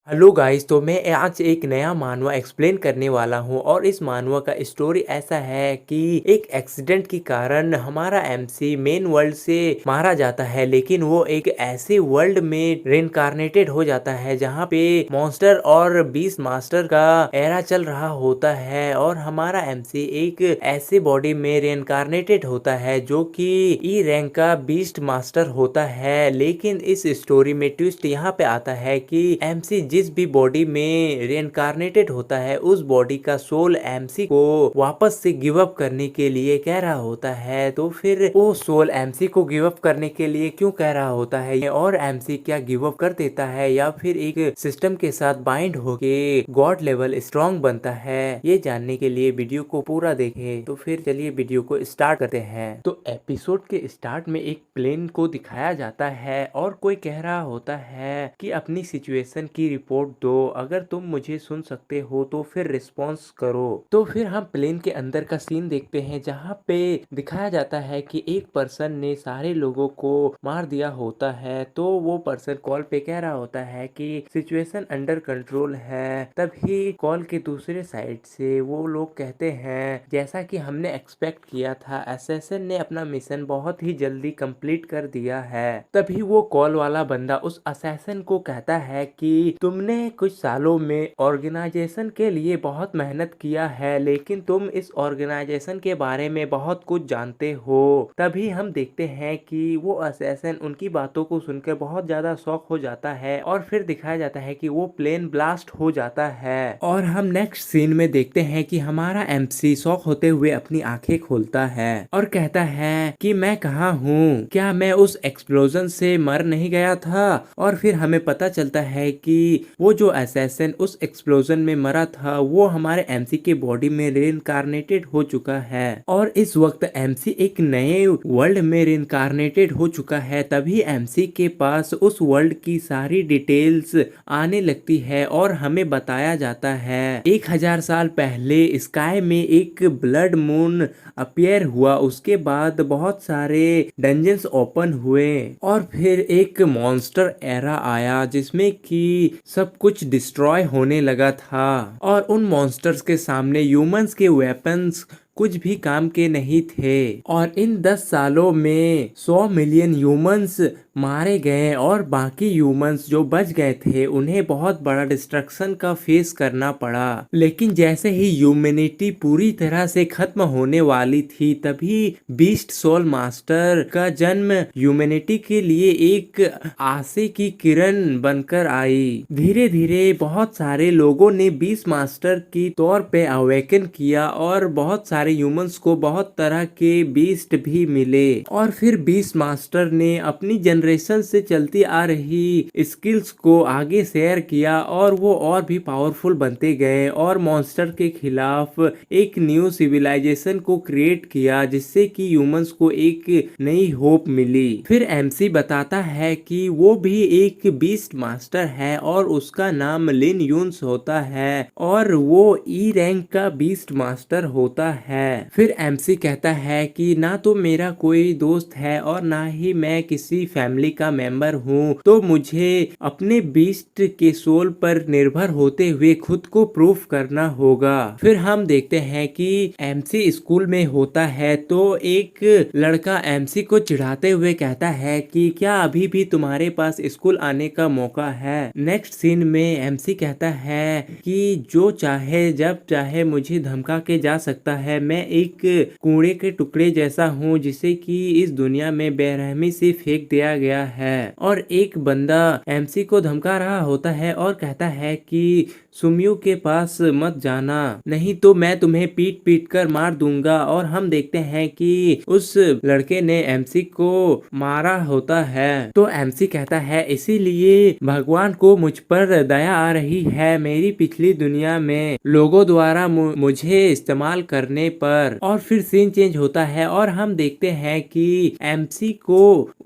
Hello guys, तो मैं आज एक नया मानवा एक्सप्लेन करने वाला हूँ और इस मानवा का स्टोरी ऐसा है कि एक एक्सीडेंट के कारण हमारा एमसी मेन वर्ल्ड से मारा जाता है, लेकिन वो एक ऐसे वर्ल्ड में रेनकार्नेटेड हो जाता है जहाँ पे मॉन्स्टर और बीस्ट मास्टर का एरा चल रहा होता है और हमारा एमसी एक ऐसे बॉडी में रेनकार्नेटेड होता है जो कि ई रैंक का बीस्ट मास्टर होता है। लेकिन इस स्टोरी में ट्विस्ट यहाँ पे आता है कि एमसी जिस भी बॉडी में रेनकार्नेटेड होता है उस बॉडी का सोल एमसी को वापस से गिव अप करने के लिए कह रहा होता है। तो फिर वो सोल एमसी को गिव अप करने के लिए क्यों कह रहा होता है और एमसी क्या गिव अप कर देता है या फिर एक सिस्टम के साथ बाइंड होके गॉड लेवल स्ट्रॉन्ग बनता है, ये जानने के लिए वीडियो को पूरा देखें। तो फिर चलिए वीडियो को स्टार्ट करते हैं। तो एपिसोड के स्टार्ट में एक प्लेन को दिखाया जाता है और कोई कह रहा होता है कि अपनी सिचुएशन की रिपोर्ट दो, अगर तुम मुझे सुन सकते हो तो फिर रिस्पॉन्स करो। तो फिर हम प्लेन के अंदर का सीन देखते हैं जहाँ पे दिखाया जाता है कि एक पर्सन ने सारे लोगों को मार दिया होता है। तो वो पर्सन कॉल पे कह रहा होता है कि सिचुएशन अंडर कंट्रोल है। तभी कॉल के दूसरे साइड से वो लोग कहते हैं जैसा कि हमने एक्सपेक्ट किया था, असैसिन ने अपना मिशन बहुत ही जल्दी कंप्लीट कर दिया है। तभी वो कॉल वाला बंदा उस असैसिन को कहता है कि तुमने कुछ सालों में ऑर्गेनाइजेशन के लिए बहुत मेहनत किया है, लेकिन तुम इस ऑर्गेनाइजेशन के बारे में बहुत कुछ जानते हो। तभी हम देखते हैं कि वो असैसिन उनकी बातों को सुनकर बहुत ज्यादा शॉक हो जाता है और फिर दिखाया जाता है कि वो प्लेन ब्लास्ट हो जाता है। और हम नेक्स्ट सीन में देखते हैं कि हमारा एमसी शॉक होते हुए अपनी आंखें खोलता है और कहता है कि मैं कहाँ हूँ, क्या मैं उस एक्सप्लोजन से मर नहीं गया था। और फिर हमें पता चलता है कि वो जो असैसिन उस एक्सप्लोजन में मरा था वो हमारे एमसी के बॉडी में रेनकार्नेटेड हो चुका है और इस वक्त एमसी एक नए वर्ल्ड में रेनकार्नेटेड हो चुका है। तभी एमसी के पास उस वर्ल्ड की सारी डिटेल्स आने लगती है और हमें बताया जाता है 1000 साल पहले स्काई में एक ब्लड मून अपीयर हुआ, उसके बाद बहुत सारे डंजन्स ओपन हुए और फिर एक मॉन्स्टर एरा आया जिसमें कि सब कुछ डिस्ट्रॉय होने लगा था और उन मॉन्स्टर्स के सामने ह्यूमंस के वेपन्स कुछ भी काम के नहीं थे। और इन 10 सालों में 100 मिलियन ह्यूमंस मारे गए और बाकी ह्यूमंस जो बच गए थे उन्हें बहुत बड़ा डिस्ट्रक्शन का फेस करना पड़ा। लेकिन जैसे ही ह्यूमैनिटी पूरी तरह से खत्म होने वाली थी तभी बीस्ट सोल मास्टर का जन्म ह्यूमैनिटी के लिए एक आशा की किरण बनकर आई। धीरे धीरे बहुत सारे लोगों ने बीस्ट मास्टर की तौर पे अवेकन किया और बहुत सारे ह्यूमंस को बहुत तरह के बीस्ट भी मिले और फिर बीस्ट मास्टर ने अपनी जनरेशन से चलती आ रही स्किल्स को आगे शेयर किया और वो और भी पावरफुल बनते गए और मॉन्स्टर के खिलाफ एक न्यू सिविलाइजेशन को क्रिएट किया जिससे कि ह्यूमंस को एक नई होप मिली। फिर एमसी बताता है कि वो भी एक बीस्ट मास्टर है और उसका नाम लिन यून्स होता है और वो ई रैंक का बीस्ट मास्टर होता है। फिर एमसी कहता है कि ना तो मेरा कोई दोस्त है और ना ही मैं किसी फैमिली का मेंबर हूँ, तो मुझे अपने बीस्ट के सोल पर निर्भर होते हुए खुद को प्रूफ करना होगा। फिर हम देखते हैं कि एमसी स्कूल में होता है तो एक लड़का एमसी को चिढ़ाते हुए कहता है कि क्या अभी भी तुम्हारे पास स्कूल आने का मौका है। नेक्स्ट सीन में एमसी कहता है कि जो चाहे जब चाहे मुझे धमका के जा सकता है, मैं एक कूड़े के टुकड़े जैसा हूँ जिसे कि इस दुनिया में बेरहमी से फेंक दिया गया है। और एक बंदा एमसी को धमका रहा होता है और कहता है कि सुमियो के पास मत जाना, नहीं तो मैं तुम्हें पीट पीट कर मार दूंगा। और हम देखते हैं कि उस लड़के ने एमसी को मारा होता है। तो एमसी कहता है इसीलिए भगवान को मुझ पर दया आ रही है मेरी पिछली दुनिया में लोगों द्वारा मुझे इस्तेमाल करने पर। और फिर सीन चेंज होता है और हम देखते हैं कि एमसी को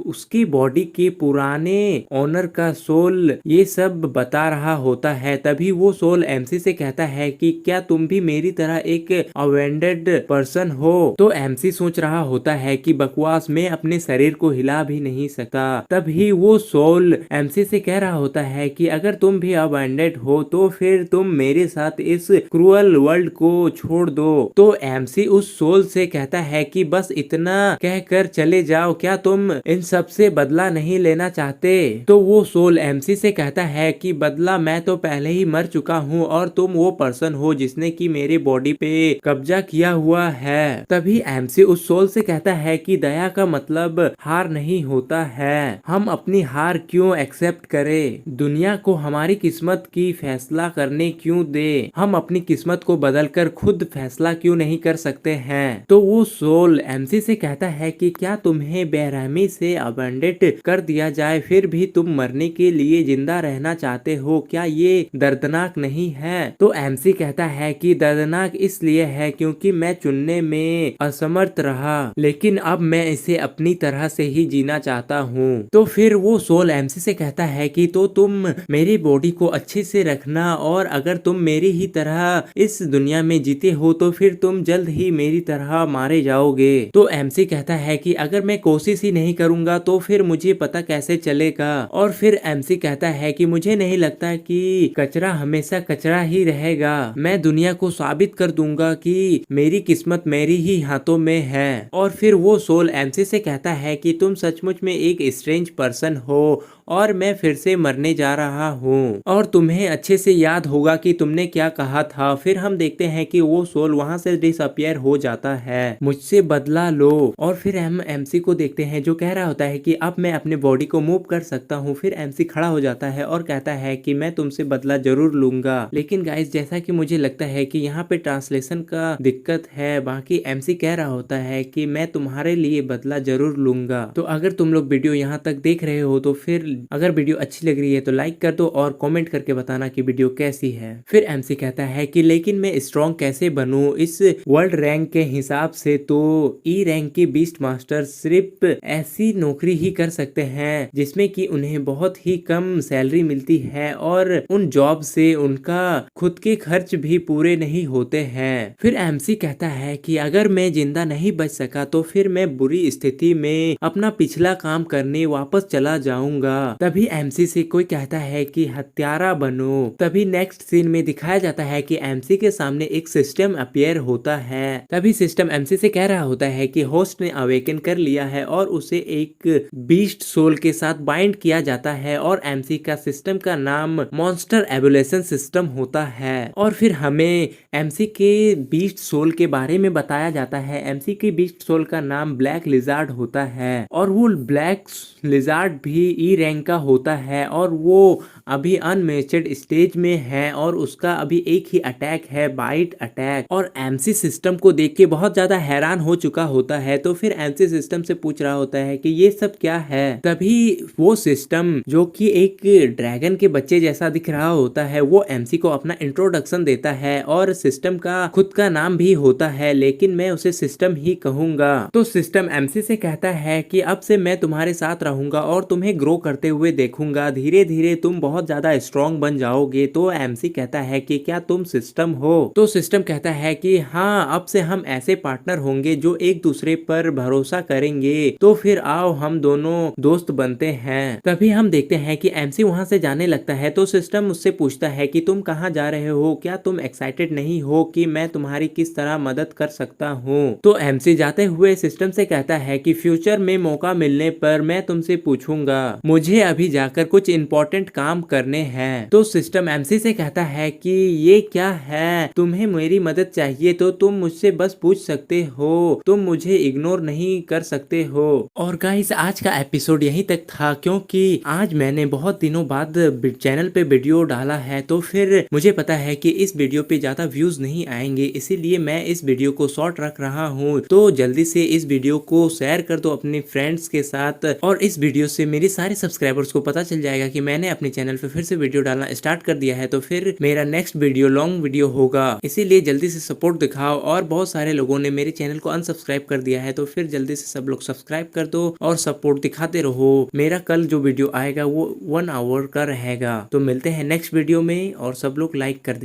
उसकी बॉडी बॉडी के पुराने ओनर का सोल ये सब बता रहा होता है। तभी वो सोल एमसी से कहता है कि क्या तुम भी मेरी तरह एक अवेंडेड पर्सन हो। तो एमसी सोच रहा होता है कि बकवास, मैं अपने शरीर को हिला भी नहीं सकता। तभी वो सोल एमसी से कह रहा होता है कि अगर तुम भी अवेंडेड हो तो फिर तुम मेरे साथ इस क्रूअल वर्ल्ड को छोड़ दो। तो एमसी उस सोल से कहता है कि बस इतना कहकर चले जाओ, क्या तुम इन सब से बदला नहीं लेना चाहते। तो वो सोल एमसी से कहता है कि बदला मैं तो पहले ही मर चुका हूँ और तुम वो पर्सन हो जिसने की मेरे बॉडी पे कब्जा किया हुआ है। तभी एमसी उस सोल से कहता है कि दया का मतलब हार नहीं होता है, हम अपनी हार क्यों एक्सेप्ट करें, दुनिया को हमारी किस्मत की फैसला करने क्यों दे, हम अपनी किस्मत को बदलकर खुद फैसला क्यों नहीं कर सकते हैं। तो वो सोल एमसी से कहता है कि क्या तुम्हें बेरहमी से अबंडेड कर दिया जाए फिर भी तुम मरने के लिए जिंदा रहना चाहते हो, क्या ये दर्दनाक नहीं है। तो एमसी कहता है कि दर्दनाक इसलिए है क्योंकि मैं चुनने में असमर्थ रहा, लेकिन अब मैं इसे अपनी तरह से ही जीना चाहता हूँ। तो फिर वो सोल एमसी से कहता है कि तो तुम मेरी बॉडी को अच्छे से रखना और अगर तुम मेरी ही तरह इस दुनिया में जीते हो तो फिर तुम जल्द ही मेरी तरह मारे जाओगे। तो एमसी कहता है कि अगर मैं कोशिश ही नहीं करूंगा तो फिर मुझे पता कैसे चलेगा। और फिर एमसी कहता है कि मुझे नहीं लगता कि कचरा हमेशा कचरा ही रहेगा, मैं दुनिया को साबित कर दूंगा कि मेरी किस्मत मेरी ही हाथों में है। और फिर वो सोल एमसी से कहता है कि तुम सचमुच में एक स्ट्रेंज पर्सन हो और मैं फिर से मरने जा रहा हूँ और तुम्हें अच्छे से याद होगा कि तुमने क्या कहा था। फिर हम देखते हैं कि वो सोल वहाँ से डिसअपियर हो जाता है, मुझसे बदला लो। और फिर हम एमसी को देखते हैं जो कह रहा होता है कि अब मैं अपने बॉडी को मूव कर सकता हूँ। फिर एमसी खड़ा हो जाता है और कहता है कि मैं तुमसे बदला जरूर लूंगा। लेकिन गाइस जैसा कि मुझे लगता है कि यहाँ पे ट्रांसलेशन का दिक्कत है। बाकी एमसी कह रहा होता है कि मैं तुम्हारे लिए बदला जरूर लूंगा। तो अगर तुम लोग वीडियो यहाँ तक देख रहे हो तो फिर अगर वीडियो अच्छी लग रही है तो लाइक कर दो और कमेंट करके बताना कि वीडियो कैसी है। फिर एमसी कहता है कि लेकिन मैं स्ट्रॉन्ग कैसे बनूं, इस वर्ल्ड रैंक के हिसाब से तो ई रैंक के बीस्ट मास्टर सिर्फ ऐसी नौकरी ही कर सकते हैं जिसमें कि उन्हें बहुत ही कम सैलरी मिलती है और उन जॉब से उनका खुद के खर्च भी पूरे नहीं होते हैं। फिर एमसी कहता है कि अगर मैं जिंदा नहीं बच सका तो फिर मैं बुरी स्थिति में अपना पिछला काम करने वापस चला जाऊंगा। तभी एमसी से कोई कहता है कि हत्यारा बनो। तभी नेक्स्ट सीन में दिखाया जाता है कि एमसी के सामने एक सिस्टम अपीयर होता है। तभी सिस्टम एमसी से कह रहा होता है कि होस्ट ने अवेकन कर लिया है और उसे एक बीस्ट सोल के साथ बाइंड किया जाता है और एमसी का सिस्टम का नाम मॉन्स्टर एवोल्यूशन सिस्टम होता है। और फिर हमें एमसी के बीस्ट सोल के बारे में बताया जाता है। एमसी के बीस्ट सोल का नाम ब्लैक लिजार्ड होता है और वो ब्लैक लिजार्ड भी ई रैंक का होता है और वो अभी अनमेच्योर्ड स्टेज में है और उसका अभी एक ही अटैक है, बाइट अटैक। और एमसी सिस्टम को देख के बहुत ज्यादा हैरान हो चुका होता है। तो फिर एमसी सिस्टम से पूछ रहा होता है कि ये सब क्या है। तभी वो सिस्टम जो कि एक ड्रैगन के बच्चे जैसा दिख रहा होता है वो एमसी को अपना इंट्रोडक्शन देता है और सिस्टम का खुद का नाम भी होता है, लेकिन मैं उसे सिस्टम ही कहूंगा। तो सिस्टम एमसी से कहता है कि अब से मैं तुम्हारे साथ रहूंगा और तुम्हें ग्रो करते हुए देखूंगा, धीरे धीरे तुम बहुत ज्यादा स्ट्रॉन्ग बन जाओगे। तो एमसी कहता है कि क्या तुम सिस्टम हो। तो सिस्टम कहता है कि हाँ, अब से हम ऐसे पार्टनर होंगे जो एक दूसरे पर भरोसा करेंगे, तो फिर आओ हम दोनों दोस्त बनते हैं। तभी हम देखते हैं कि एमसी वहां से जाने लगता है। तो सिस्टम उससे पूछता है कि तुम कहाँ जा रहे हो, क्या तुम एक्साइटेड नहीं हो कि मैं तुम्हारी किस तरह मदद कर सकता हूँ। तो एमसी जाते हुए सिस्टम से कहता है कि फ्यूचर में मौका मिलने पर मैं तुमसे पूछूंगा, मुझे अभी जाकर कुछ इंपॉर्टेंट काम करने हैं। तो सिस्टम एमसी से कहता है कि ये क्या है, तुम्हें मेरी मदद चाहिए तो तुम मुझसे बस पूछ सकते हो, तुम मुझे इग्नोर नहीं कर सकते हो। और गाइस आज का एपिसोड यहीं तक था क्योंकि आज मैंने बहुत दिनों बाद चैनल पे वीडियो डाला है, तो फिर मुझे पता है कि इस वीडियो पे ज्यादा व्यूज नहीं आएंगे, इसीलिए मैं इस वीडियो को शॉर्ट रख रहा हूँ। तो जल्दी से इस वीडियो को शेयर कर दो अपने फ्रेंड्स के साथ और इस वीडियो से मेरे सारे सब्सक्राइबर्स को पता चल जाएगा कि मैंने अपने चैनल चैनल पे फिर से वीडियो डालना स्टार्ट कर दिया है, तो फिर मेरा नेक्स्ट वीडियो लॉन्ग वीडियो होगा, इसीलिए जल्दी से सपोर्ट दिखाओ। और बहुत सारे लोगों ने मेरे चैनल को अनसब्सक्राइब कर दिया है, तो फिर जल्दी से सब लोग सब्सक्राइब कर दो और सपोर्ट दिखाते रहो। मेरा कल जो वीडियो आएगा वो 1 आवर का रहेगा। तो मिलते हैं नेक्स्ट वीडियो में और सब लोग लाइक कर दे।